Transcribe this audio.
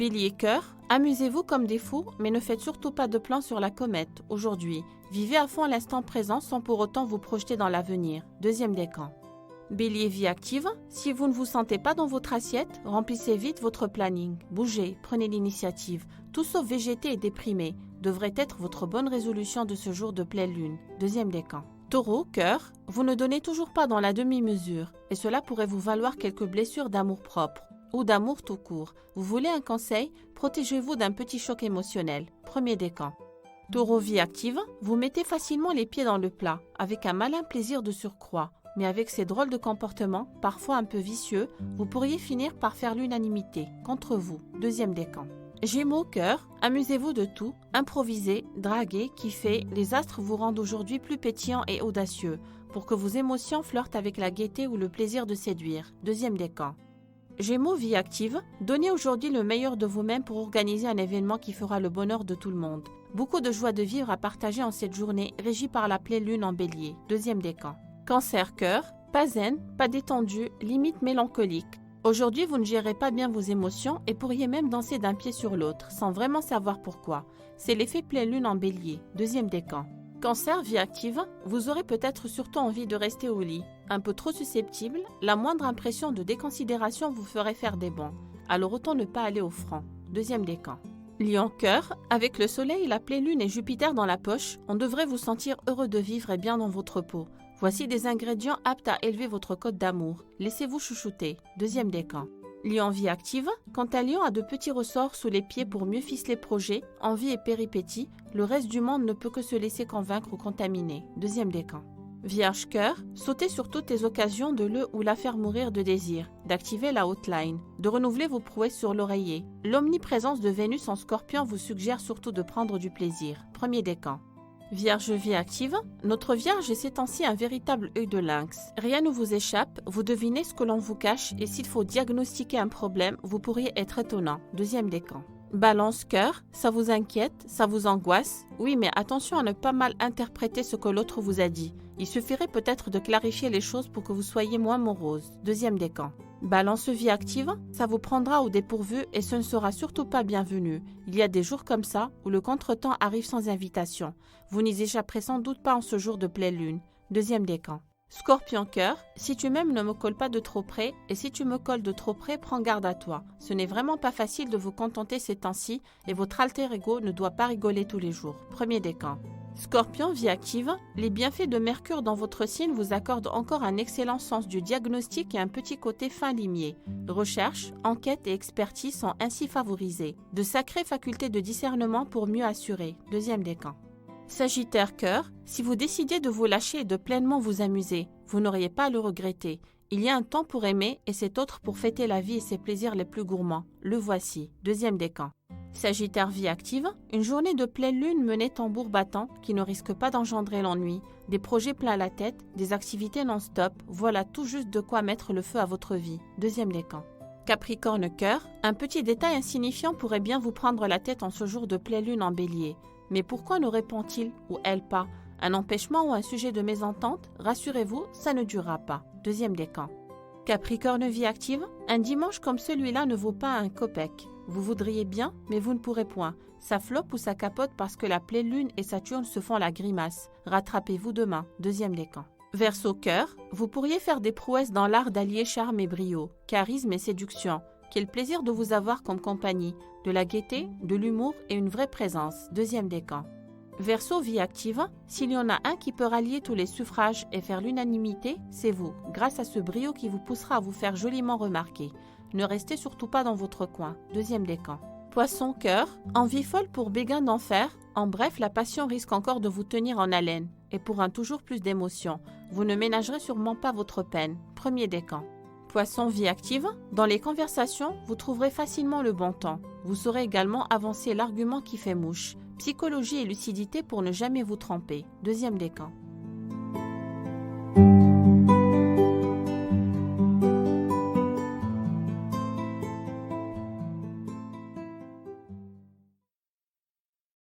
Bélier cœur, amusez-vous comme des fous, mais ne faites surtout pas de plans sur la comète aujourd'hui. Vivez à fond l'instant présent sans pour autant vous projeter dans l'avenir. Deuxième décan. Bélier vie active, si vous ne vous sentez pas dans votre assiette, remplissez vite votre planning. Bougez, prenez l'initiative. Tout sauf végéter et déprimer devrait être votre bonne résolution de ce jour de pleine lune. Deuxième décan. Taureau, cœur, vous ne donnez toujours pas dans la demi-mesure et cela pourrait vous valoir quelques blessures d'amour-propre ou d'amour tout court. Vous voulez un conseil? Protégez-vous d'un petit choc émotionnel. Premier décan. Taureau vie active, vous mettez facilement les pieds dans le plat, avec un malin plaisir de surcroît. Mais avec ces drôles de comportements, parfois un peu vicieux, vous pourriez finir par faire l'unanimité contre vous. Deuxième décan. Gémeaux, cœur, amusez-vous de tout, improvisez, draguez, kiffez, les astres vous rendent aujourd'hui plus pétillants et audacieux, pour que vos émotions flirtent avec la gaieté ou le plaisir de séduire. Deuxième décan. Gémeaux vie active, donnez aujourd'hui le meilleur de vous-même pour organiser un événement qui fera le bonheur de tout le monde. Beaucoup de joie de vivre à partager en cette journée régie par la pleine lune en bélier. Deuxième décan. Cancer cœur, pas zen, pas détendu, limite mélancolique. Aujourd'hui, vous ne gérez pas bien vos émotions et pourriez même danser d'un pied sur l'autre, sans vraiment savoir pourquoi. C'est l'effet pleine lune en bélier. Deuxième décan. Cancer vie active, vous aurez peut-être surtout envie de rester au lit. Un peu trop susceptible, la moindre impression de déconsidération vous ferait faire des bonds. Alors autant ne pas aller au franc. Deuxième décan. Lion cœur, avec le soleil, la pleine lune et Jupiter dans la poche, on devrait vous sentir heureux de vivre et bien dans votre peau. Voici des ingrédients aptes à élever votre cote d'amour. Laissez-vous chouchouter. Deuxième décan. Lion vie active, quand un lion a de petits ressorts sous les pieds pour mieux ficeler projets, envies et péripéties, le reste du monde ne peut que se laisser convaincre ou contaminer. Deuxième décan. Vierge cœur, sautez sur toutes les occasions de le ou la faire mourir de désir, d'activer la hotline, de renouveler vos prouesses sur l'oreiller. L'omniprésence de Vénus en Scorpion vous suggère surtout de prendre du plaisir. Premier décan. Vierge vie active, notre Vierge est ces temps-ci un véritable œil de lynx. Rien ne vous échappe, vous devinez ce que l'on vous cache et s'il faut diagnostiquer un problème, vous pourriez être étonnant. Deuxième décan. Balance cœur, ça vous inquiète, ça vous angoisse? Oui, mais attention à ne pas mal interpréter ce que l'autre vous a dit. Il suffirait peut-être de clarifier les choses pour que vous soyez moins morose. Deuxième décan. Balance vie active, ça vous prendra au dépourvu et ce ne sera surtout pas bienvenu. Il y a des jours comme ça où le contretemps arrive sans invitation. Vous n'y échapperez sans doute pas en ce jour de pleine lune. Deuxième décan. Scorpion cœur, si tu m'aimes ne me colle pas de trop près et si tu me colles de trop près, prends garde à toi. Ce n'est vraiment pas facile de vous contenter ces temps-ci et votre alter ego ne doit pas rigoler tous les jours. Premier décan. Scorpion vie active, les bienfaits de Mercure dans votre signe vous accordent encore un excellent sens du diagnostic et un petit côté fin limier. Recherche, enquête et expertise sont ainsi favorisées. De sacrées facultés de discernement pour mieux assurer. Deuxième décan. Sagittaire cœur, si vous décidez de vous lâcher et de pleinement vous amuser, vous n'auriez pas à le regretter. Il y a un temps pour aimer et cet autre pour fêter la vie et ses plaisirs les plus gourmands. Le voici. Deuxième décan. Sagittaire vie active, une journée de pleine lune menée tambour battant qui ne risque pas d'engendrer l'ennui, des projets plein la tête, des activités non-stop, voilà tout juste de quoi mettre le feu à votre vie. Deuxième décan. Capricorne cœur, un petit détail insignifiant pourrait bien vous prendre la tête en ce jour de pleine lune en bélier. Mais pourquoi ne répond-il ou elle pas? Un empêchement ou un sujet de mésentente? Rassurez-vous, ça ne durera pas. Deuxième décan. Capricorne vie active, un dimanche comme celui-là ne vaut pas un copec. Vous voudriez bien, mais vous ne pourrez point. Ça floppe ou ça capote parce que la pleine lune et Saturne se font la grimace. Rattrapez-vous demain. Deuxième décan. Verseau cœur, vous pourriez faire des prouesses dans l'art d'allier charme et brio, charisme et séduction. Quel plaisir de vous avoir comme compagnie, de la gaieté, de l'humour et une vraie présence. Deuxième décan. Verseau vie active, s'il y en a un qui peut rallier tous les suffrages et faire l'unanimité, c'est vous, grâce à ce brio qui vous poussera à vous faire joliment remarquer. Ne restez surtout pas dans votre coin. Deuxième décan. Poisson cœur, envie folle pour béguin d'enfer. En bref, la passion risque encore de vous tenir en haleine. Et pour un toujours plus d'émotion, vous ne ménagerez sûrement pas votre peine. Premier décan. Poisson vie active, dans les conversations, vous trouverez facilement le bon temps. Vous saurez également avancer l'argument qui fait mouche. Psychologie et lucidité pour ne jamais vous tromper. Deuxième décan.